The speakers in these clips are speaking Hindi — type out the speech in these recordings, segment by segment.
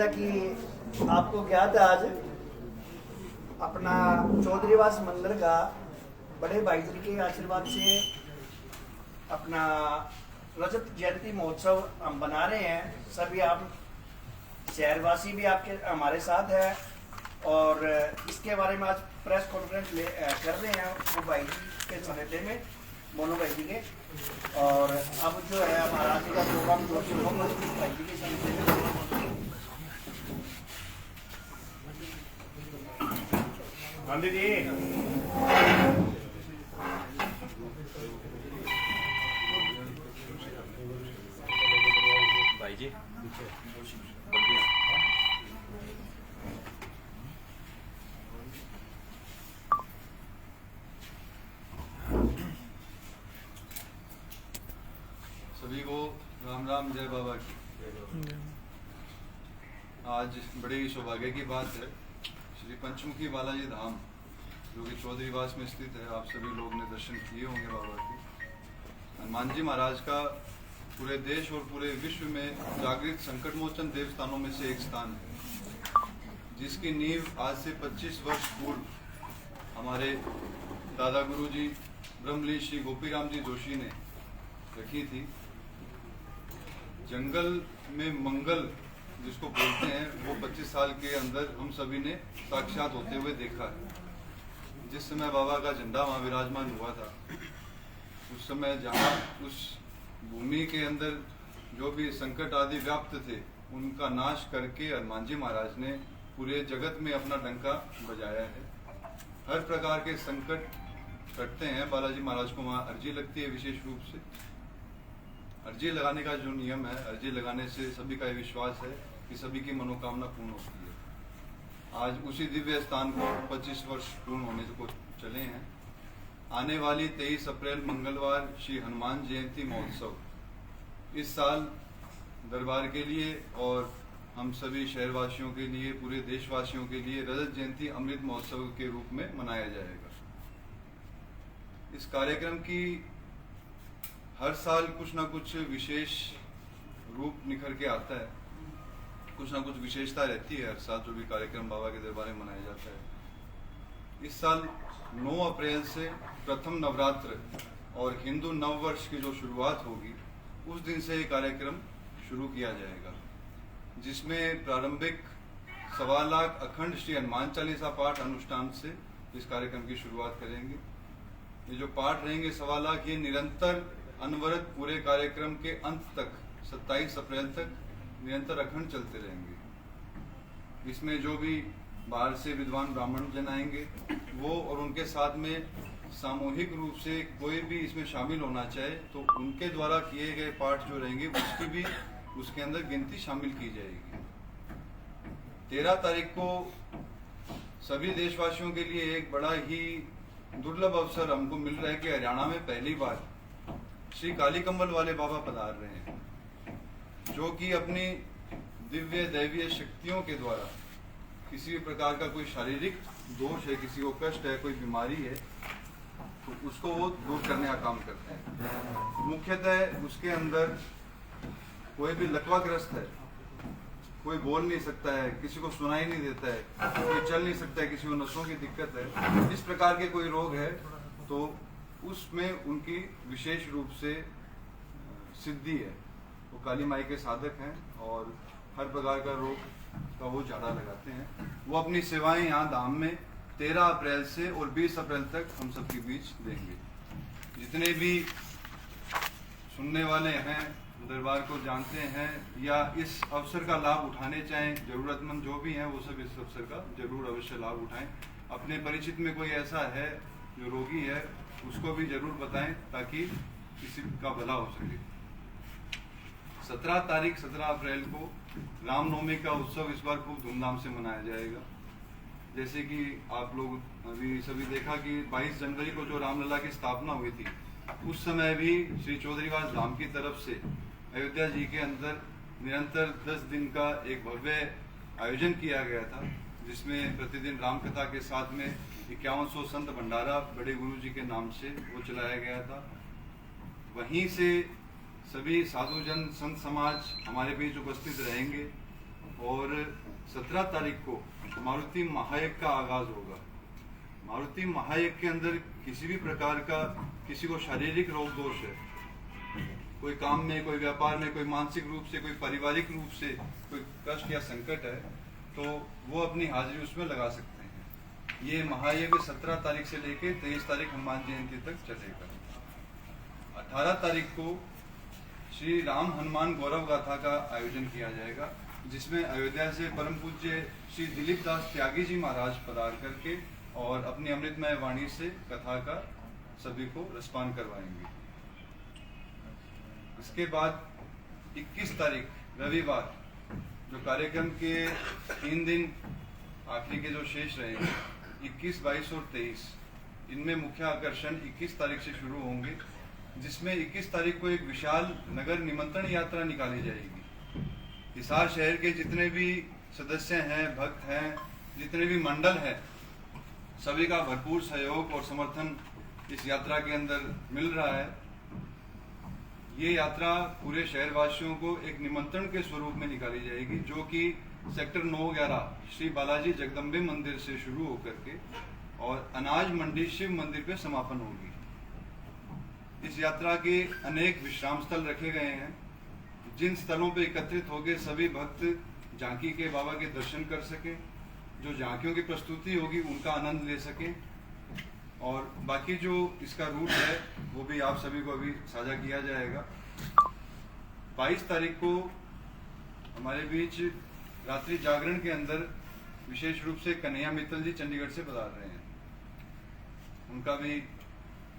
जैसा कि आपको ज्ञात है, आज अपना चौधरीवास मंदिर का बड़े भाई जी के आशीर्वाद से अपना रजत जयंती महोत्सव हम बना रहे हैं। सभी आप शहरवासी भी आपके हमारे साथ है और इसके बारे में आज प्रेस कॉन्फ्रेंस कर रहे हैं वो भाई जी के सहायते में, मोनू भाई जी के। और अब जो है हमारा आज का प्रोग्राम जो शुरू होगा भाई जी के सहायते में। गांधी जी भाई जी सभी को राम राम, जय बाबा की। आज बड़े ही सौभाग्य की बात है, श्री पंचमुखी बालाजी धाम जो कि चौधरीवास में स्थित है, आप सभी लोग ने दर्शन किए होंगे बाबा के। हनुमान जी महाराज का पूरे देश और पूरे विश्व में जागृत संकट मोचन देवस्थानों में से एक स्थान है, जिसकी नींव आज से 25 वर्ष पूर्व हमारे दादा गुरु जी ब्रह्मलीन श्री गोपीराम जी जोशी ने रखी थी। जंगल में मंगल जिसको बोलते हैं वो 25 साल के अंदर हम सभी ने साक्षात होते हुए देखा है। जिस समय बाबा का झंडा वहाँ विराजमान हुआ था, उस समय जहाँ उस भूमि के अंदर जो भी संकट आदि व्याप्त थे उनका नाश करके हनुमान जी महाराज ने पूरे जगत में अपना डंका बजाया है। हर प्रकार के संकट कटते हैं, बालाजी महाराज को वहाँ अर्जी लगती है। विशेष रूप से अर्जी लगाने का जो नियम है, अर्जी लगाने से सभी का ये विश्वास है कि सभी की मनोकामना पूर्ण होती है। आज उसी दिव्य स्थान को 25 वर्ष पूर्ण होने को चले हैं। आने वाली 23 अप्रैल मंगलवार श्री हनुमान जयंती महोत्सव इस साल दरबार के लिए और हम सभी शहरवासियों के लिए, पूरे देशवासियों के लिए रजत जयंती अमृत महोत्सव के रूप में मनाया जाएगा। इस कार्यक्रम की हर साल कुछ ना कुछ विशेष रूप निखर के आता है, कुछ ना कुछ विशेषता रहती है हर साल जो भी कार्यक्रम बाबा के दरबार में मनाया जाता है। इस साल 9 अप्रैल से प्रथम नवरात्र और हिंदू नव वर्ष की जो शुरुआत होगी उस दिन से ये कार्यक्रम शुरू किया जाएगा, जिसमें प्रारंभिक 1.25 लाख अखंड श्री हनुमान चालीसा पाठ अनुष्ठान से इस कार्यक्रम की शुरुआत करेंगे। ये जो पाठ रहेंगे 1.25 लाख, ये निरंतर अनवरत पूरे कार्यक्रम के अंत तक 27 अप्रैल तक निरंतर अखंड चलते रहेंगे। इसमें जो भी बाहर से विद्वान ब्राह्मण जन आएंगे वो और उनके साथ में सामूहिक रूप से कोई भी इसमें शामिल होना चाहे तो उनके द्वारा किए गए पाठ जो रहेंगे उसकी भी उसके अंदर गिनती शामिल की जाएगी। 13 तारीख को सभी देशवासियों के लिए एक बड़ा ही दुर्लभ अवसर हमको मिल रहा है कि हरियाणा में पहली बार श्री काली कम्बल वाले बाबा पधार रहे हैं, जो कि अपनी दिव्य दैवीय शक्तियों के द्वारा किसी भी प्रकार का कोई शारीरिक दोष है, किसी को कष्ट है, कोई बीमारी है, तो उसको वो दूर करने का काम करते हैं। मुख्यतः उसके अंदर कोई भी लकवाग्रस्त है, कोई बोल नहीं सकता है, किसी को सुनाई नहीं देता है, कोई चल नहीं सकता है, किसी को नसों की दिक्कत है, इस प्रकार के कोई रोग है तो उसमें उनकी विशेष रूप से सिद्धि है। वो काली माई के साधक हैं और हर प्रकार का रोग का वो झाड़ा लगाते हैं। वो अपनी सेवाएं यहाँ धाम में 13 अप्रैल से और 20 अप्रैल तक हम सबके बीच देंगे। जितने भी सुनने वाले हैं, दरबार को जानते हैं या इस अवसर का लाभ उठाने चाहें, जरूरतमंद जो भी हैं वो सब इस अवसर का जरूर अवश्य लाभ उठाएं। अपने परिचित में कोई ऐसा है जो रोगी है उसको भी जरूर बताएं ताकि किसी का भला हो सके। 17 अप्रैल को रामनवमी का उत्सव इस बार खूब धूमधाम से मनाया जाएगा। जैसे कि आप लोग अभी सभी देखा कि 22 जनवरी को जो रामलला की स्थापना हुई थी, उस समय भी श्री चौधरीवास धाम की तरफ से अयोध्या जी के अंदर निरंतर 10 दिन का एक भव्य आयोजन किया गया था, जिसमें प्रतिदिन रामकथा के साथ में 5100 संत भंडारा बड़े गुरु जी के नाम से वो चलाया गया था। वहीं से सभी साधुजन संत समाज हमारे बीच उपस्थित रहेंगे और 17 तारीख को मारुति महायज्ञ का आगाज होगा। मारुति महायज्ञ के अंदर किसी भी प्रकार का किसी को शारीरिक रोग दोष है, कोई काम में, कोई व्यापार में, कोई मानसिक रूप से, कोई पारिवारिक रूप से कोई कष्ट या संकट है, तो वो अपनी हाजिरी उसमें लगा सकते हैं। ये महायज्ञ 17 तारीख से लेके 23 तारीख हनुमान जयंती तक चलेगा। 18 तारीख को श्री राम हनुमान गौरव गाथा का आयोजन किया जाएगा, जिसमें अयोध्या से परम पूज्य श्री दिलीप दास त्यागी जी महाराज पधार करके और अपनी अमृतमय वाणी से कथा का सभी को रसपान करवाएंगे। इसके बाद 21 तारीख रविवार, जो कार्यक्रम के 3 दिन आखिरी के जो शेष रहेंगे 21, 22 और 23, इनमें मुख्य आकर्षण 21 तारीख से शुरू होंगे, जिसमें 21 तारीख को एक विशाल नगर निमंत्रण यात्रा निकाली जाएगी। हिसार शहर के जितने भी सदस्य हैं, भक्त हैं, जितने भी मंडल हैं, सभी का भरपूर सहयोग और समर्थन इस यात्रा के अंदर मिल रहा है। ये यात्रा पूरे शहरवासियों को एक निमंत्रण के स्वरूप में निकाली जाएगी, जो कि सेक्टर 9/11 श्री बालाजी जगदम्बे मंदिर से शुरू होकर के और अनाज मंडी शिव मंदिर पे समापन होगी। इस यात्रा के अनेक विश्राम स्थल रखे गए हैं, जिन स्थलों पे एकत्रित होकर सभी भक्त झांकी के बाबा के दर्शन कर सके, जो झांकियों की प्रस्तुति होगी उनका आनंद ले सके, और बाकी जो इसका रूट है वो भी आप सभी को अभी साझा किया जाएगा। 22 तारीख को हमारे बीच रात्रि जागरण के अंदर विशेष रूप से कन्हैया मित्तल जी चंडीगढ़ से पधार रहे हैं। उनका भी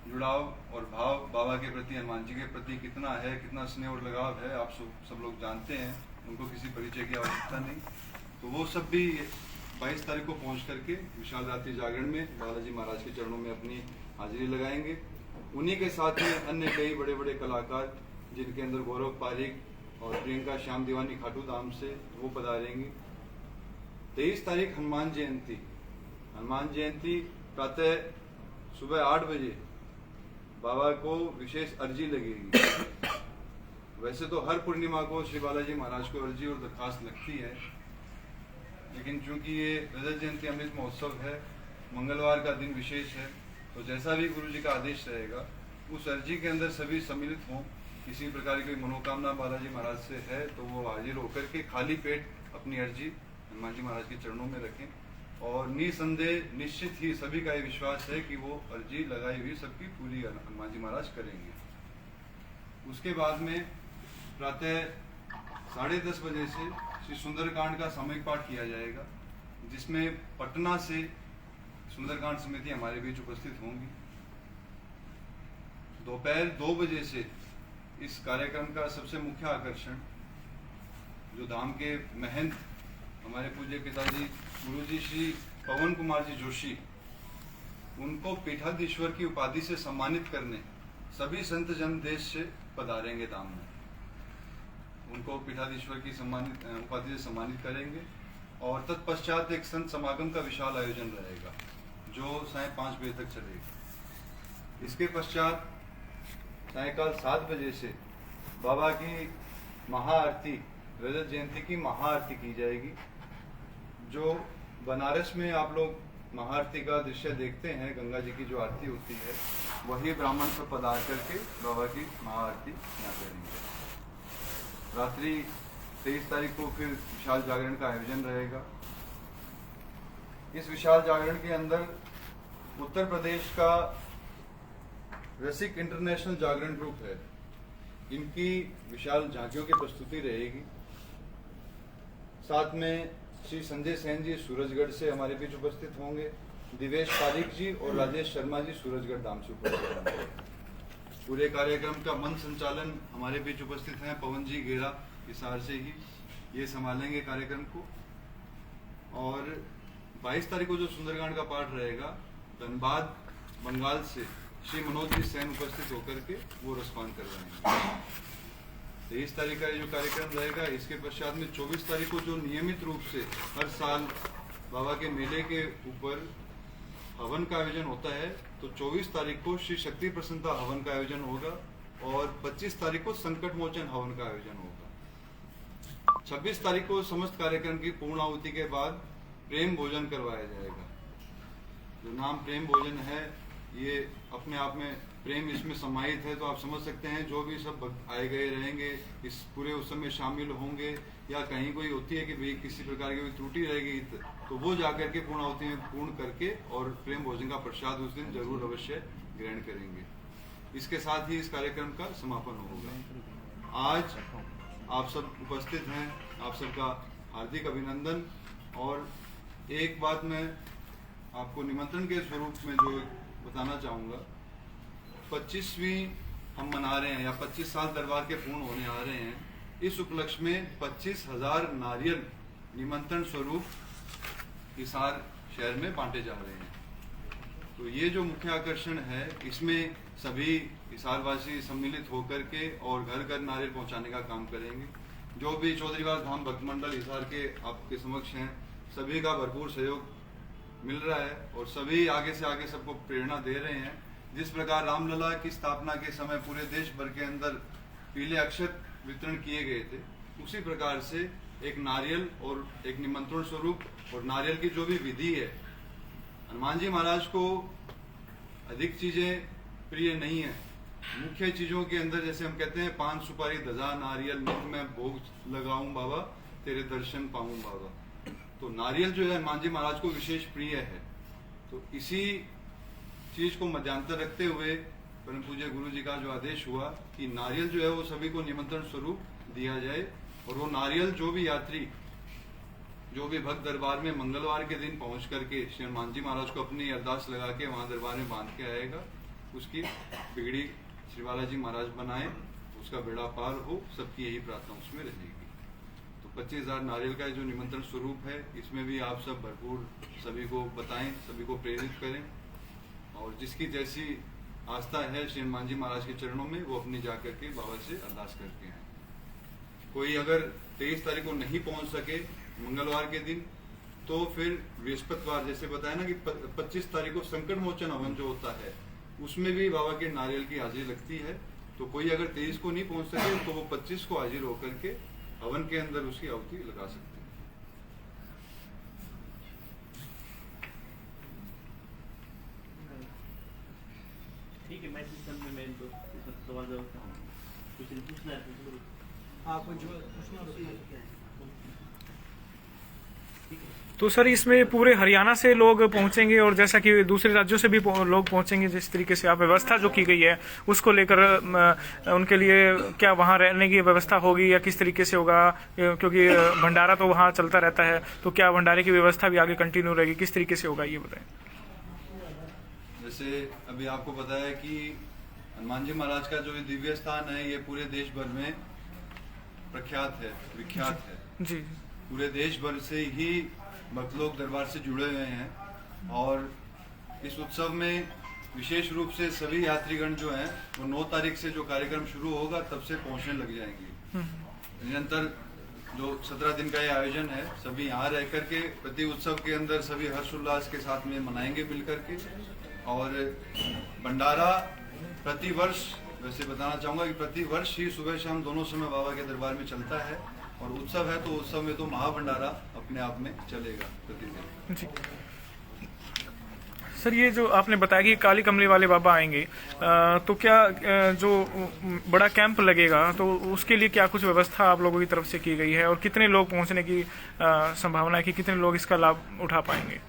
जुड़ाव और भाव बाबा के प्रति, हनुमान जी के प्रति कितना है, कितना स्नेह और लगाव है, आप सब लोग जानते हैं, उनको किसी परिचय की आवश्यकता नहीं। तो वो सब भी 22 तारीख को पहुंच करके विशाल रात्रि जागरण में बालाजी महाराज के चरणों में अपनी हाजिरी लगाएंगे। उन्हीं के साथ में अन्य कई बड़े बड़े कलाकार, जिनके अंदर गौरव पारिक और प्रियंका श्याम दीवानी खाटू धाम से, वो पधारेंगे। 23 तारीख हनुमान जयंती। हनुमान जयंती प्रातः सुबह 8 बजे बाबा को विशेष अर्जी लगेगी। वैसे तो हर पूर्णिमा को श्री बालाजी महाराज को अर्जी और दरखास्त लगती है, लेकिन चूंकि ये रजत जयंती अमृत महोत्सव है, मंगलवार का दिन विशेष है, तो जैसा भी गुरु जी का आदेश रहेगा उस अर्जी के अंदर सभी सम्मिलित हों। किसी प्रकार की मनोकामना बालाजी महाराज से है तो वो हाजिर होकर के खाली पेट अपनी अर्जी हनुमान जी महाराज के चरणों में रखें, और निसंदेह निश्चित ही सभी का ये विश्वास है कि वो अर्जी लगाई हुई सबकी पूरी हनुमान जी महाराज करेंगे। उसके बाद में प्रातः 10:30 बजे से श्री सुंदरकांड का सामूहिक पाठ किया जाएगा, जिसमें पटना से सुंदरकांड समिति हमारे बीच उपस्थित होंगी। दोपहर 2 बजे से इस कार्यक्रम का सबसे मुख्य आकर्षण, जो धाम के महंत हमारे पूज्य पिताजी गुरुजी श्री पवन कुमार जी जोशी, उनको पीठाधीश्वर की उपाधि से सम्मानित करने सभी संत जन देश से पधारेंगे धाम में। उनको पीठाधीश्वर की उपाधि से सम्मानित करेंगे, और तत्पश्चात एक संत समागम का विशाल आयोजन रहेगा, जो साय 5 बजे तक चलेगा। इसके पश्चात सायकाल 7 बजे से बाबा की महाआरती, रजत जयंती की महाआरती की जाएगी। जो बनारस में आप लोग महाआरती का दृश्य देखते हैं, गंगा जी की जो आरती होती है, वही ब्राह्मण सब पधार करके बाबा की महाआरती यहाँ करेंगे। रात्रि 23 तारीख को फिर विशाल जागरण का आयोजन रहेगा। इस विशाल जागरण के अंदर उत्तर प्रदेश का रसिक इंटरनेशनल जागरण ग्रुप है, इनकी विशाल झांकियों की प्रस्तुति रहेगी। साथ में श्री संजय सेन जी सूरजगढ़ से हमारे बीच उपस्थित होंगे, दिवेश पारिक जी और राजेश शर्मा जी सूरजगढ़ धाम से उपस्थित होंगे। पूरे कार्यक्रम का मंच संचालन हमारे बीच उपस्थित हैं पवन जी गेरा हिसार से ही, ये संभालेंगे कार्यक्रम को। और 22 तारीख को जो सुंदरकांड का पाठ रहेगा, धनबाद बंगाल से श्री मनोज जी सेन उपस्थित होकर के वो रसपान करवाएंगे। 23 तारीख का ये जो कार्यक्रम रहेगा, इसके पश्चात में 24 तारीख को जो नियमित रूप से हर साल बाबा के मेले के ऊपर हवन का आयोजन होता है, तो 24 तारीख को श्री शक्ति प्रसन्नता हवन का आयोजन होगा, और 25 तारीख को संकट मोचन हवन का आयोजन होगा। 26 तारीख को समस्त कार्यक्रम की पूर्णाहुति के बाद प्रेम भोजन करवाया जाएगा। जो नाम प्रेम भोजन है, ये अपने आप में प्रेम इसमें समाहित है, तो आप समझ सकते हैं जो भी सब भक्त आए गए रहेंगे इस पूरे उत्सव में शामिल होंगे, या कहीं कोई होती है कि भाई किसी प्रकार की कोई त्रुटि रहेगी तो वो जाकर के पूर्णाहुति में पूर्ण करके और प्रेम भोजन का प्रसाद उस दिन जरूर अवश्य ग्रहण करेंगे। इसके साथ ही इस कार्यक्रम का समापन होगा। आज आप सब उपस्थित हैं, आप सबका हार्दिक अभिनंदन। और एक बात मैं आपको निमंत्रण के स्वरूप में जो बताना चाहूँगा, 25वीं हम मना रहे हैं या 25 साल दरबार के पूर्ण होने आ रहे हैं। इस उपलक्ष्य में 25,000 नारियल निमंत्रण स्वरूप हिसार शहर में बांटे जा रहे हैं। तो ये जो मुख्य आकर्षण है, इसमें सभी हिसारवासी सम्मिलित होकर के और घर घर नारियल पहुंचाने का काम करेंगे। जो भी चौधरीवास धाम भक्त मंडल हिसार के आपके समक्ष हैं, सभी का भरपूर सहयोग मिल रहा है और सभी आगे से आगे सबको प्रेरणा दे रहे हैं। जिस प्रकार रामलला की स्थापना के समय पूरे देश भर के अंदर पीले अक्षत वितरण किए गए थे, उसी प्रकार से एक नारियल और एक निमंत्रण स्वरूप और नारियल की जो भी विधि है, हनुमान जी महाराज को अधिक चीजें प्रिय नहीं है। मुख्य चीजों के अंदर जैसे हम कहते हैं, पान सुपारी धजा नारियल नित में भोग लगाऊं बाबा, तेरे दर्शन पाऊं बाबा। तो नारियल जो है हनुमान जी महाराज को विशेष प्रिय है। तो इसी चीज को मध्यांतर रखते हुए परम पूज्य गुरु जी का जो आदेश हुआ कि नारियल जो है वो सभी को निमंत्रण स्वरूप दिया जाए। और वो नारियल जो भी यात्री, जो भी भक्त दरबार में मंगलवार के दिन पहुंच करके श्री हनुमान जी महाराज को अपनी अरदास लगा के वहां दरबार में बांध के आएगा, उसकी बिगड़ी श्री बालाजी महाराज बनाए, उसका बेड़ा पार हो, सबकी यही प्रार्थना उसमें रहेगी। तो 25,000 नारियल का जो निमंत्रण स्वरूप है, इसमें भी आप सब भरपूर सभी को बताएं, सभी को प्रेरित करें और जिसकी जैसी आस्था है श्री हनुमान जी महाराज के चरणों में, वो अपनी जाकर के बाबा से अरदास करके आए। कोई अगर 23 तारीख को नहीं पहुंच सके मंगलवार के दिन, तो फिर बृहस्पतिवार, जैसे बताया ना कि 25 तारीख को संकट मोचन हवन जो होता है, उसमें भी बाबा के नारियल की हाजिरी लगती है। तो कोई अगर 23 को नहीं पहुंच सके तो वो 25 को हाजिर होकर के हवन के अंदर उसकी आहुति लगा सकते हैं। ठीक है, मैं सिस्टम में मैं तो सवाल कुछ पूछना है आपको जो पूछना। तो सर इसमें पूरे हरियाणा से लोग पहुंचेंगे और जैसा कि दूसरे राज्यों से भी लोग पहुंचेंगे, जिस तरीके से आप व्यवस्था जो की गई है उसको लेकर उनके लिए क्या वहां रहने की व्यवस्था होगी या किस तरीके से होगा? क्योंकि भंडारा तो वहां चलता रहता है, तो क्या भंडारे की व्यवस्था भी आगे कंटिन्यू रहेगी, किस तरीके से होगा ये बताएं। जैसे अभी आपको बताया कि हनुमान जी महाराज का जो दिव्य स्थान है, ये पूरे देश भर में प्रख्यात है, विख्यात है जी। पूरे देश भर से ही भक्त लोग दरबार से जुड़े हुए हैं और इस उत्सव में विशेष रूप से सभी यात्रीगण जो हैं वो 9 तारीख से जो कार्यक्रम शुरू होगा तब से पहुंचने लग जाएंगे। निरंतर जो 17 दिन का ये आयोजन है, सभी यहाँ रह करके प्रति उत्सव के अंदर सभी हर्षोल्लास के साथ में मनाएंगे मिल करके। और भंडारा प्रति वर्ष, वैसे बताना चाहूंगा कि प्रति वर्ष ही सुबह शाम दोनों समय बाबा के दरबार में चलता है और उत्सव है तो उत्सव में तो महाभंडारा अपने आप में चलेगा प्रतिदिन। जी सर, ये जो आपने बताया कि काली कमली वाले बाबा आएंगे, तो क्या जो बड़ा कैंप लगेगा तो उसके लिए क्या कुछ व्यवस्था आप लोगों की तरफ से की गई है और कितने लोग पहुंचने की संभावना है कि कितने लोग इसका लाभ उठा पाएंगे?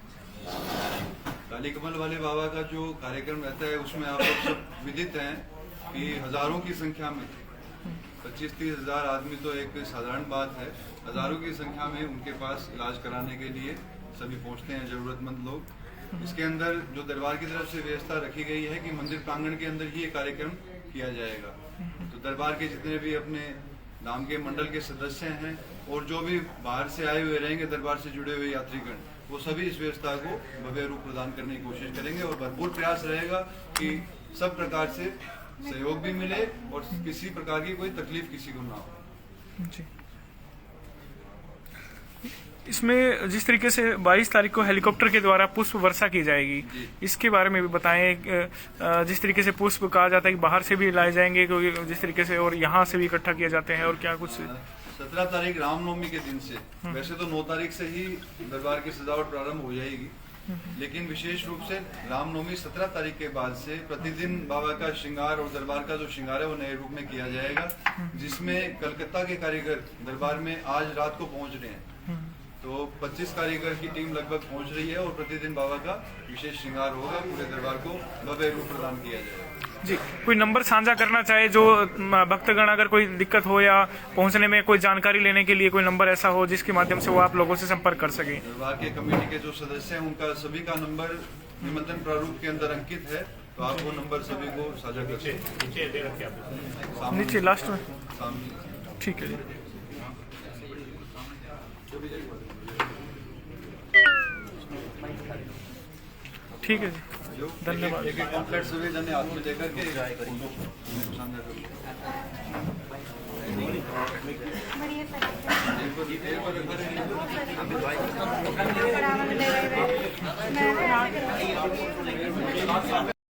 काली कमल वाले बाबा का जो कार्यक्रम रहता है उसमें आप लोग सब विदित हैं कि हजारों की संख्या में, 25-30 हजार आदमी तो एक साधारण बात है, हजारों की संख्या में उनके पास इलाज कराने के लिए सभी पहुंचते हैं जरूरतमंद लोग। इसके अंदर जो दरबार की तरफ से व्यवस्था रखी गई है कि मंदिर प्रांगण के अंदर ही ये कार्यक्रम किया जाएगा। तो दरबार के जितने भी अपने धाम के मंडल के सदस्य हैं और जो भी बाहर से आए हुए रहेंगे दरबार से जुड़े हुए यात्रीगण, वो सभी इस व्यवस्था को भव्य रूप प्रदान करने की कोशिश करेंगे और भरपूर प्रयास रहेगा कि सब प्रकार से सहयोग भी मिले और किसी प्रकार की कोई तकलीफ किसी को ना हो। जी। इसमें जिस तरीके से 22 तारीख को हेलीकॉप्टर के द्वारा पुष्प वर्षा की जाएगी, इसके बारे में भी बताएं। जिस तरीके से पुष्प कहा जाता है कि बाहर से भी लाए जाएंगे, क्योंकि जिस तरीके से और यहाँ से भी इकट्ठा किए जाते हैं, और क्या कुछ 17 तारीख रामनवमी के दिन से, वैसे तो 9 तारीख से ही दरबार की सजावट प्रारंभ हो जाएगी, लेकिन विशेष रूप से रामनवमी 17 तारीख के बाद से प्रतिदिन बाबा का श्रृंगार और दरबार का जो श्रृंगार है वो नए रूप में किया जाएगा, जिसमें कलकत्ता के कारीगर दरबार में आज रात को पहुंच रहे हैं। तो 25 कारीगर की टीम लगभग पहुंच रही है और प्रतिदिन बाबा का विशेष श्रृंगार होगा, पूरे दरबार को भव्य रूप प्रदान किया जाएगा। जी, कोई नंबर साझा करना चाहे जो भक्तगण अगर कोई दिक्कत हो या पहुंचने में कोई जानकारी लेने के लिए कोई नंबर ऐसा हो जिसके माध्यम से वो आप लोगों से संपर्क कर सके? दरबार के कमेटी के जो सदस्य हैं उनका सभी का नंबर निमंत्रण प्रारूप के अंदर अंकित है, तो आप वो नंबर सभी को साझा कर सकते हैं। नीचे लास्ट में, सामने। ठीक है जी। ठीक है जी, धन्यवाद। एक कॉम्प्लेट सभी जने हाथ में लेकर के सामने मैं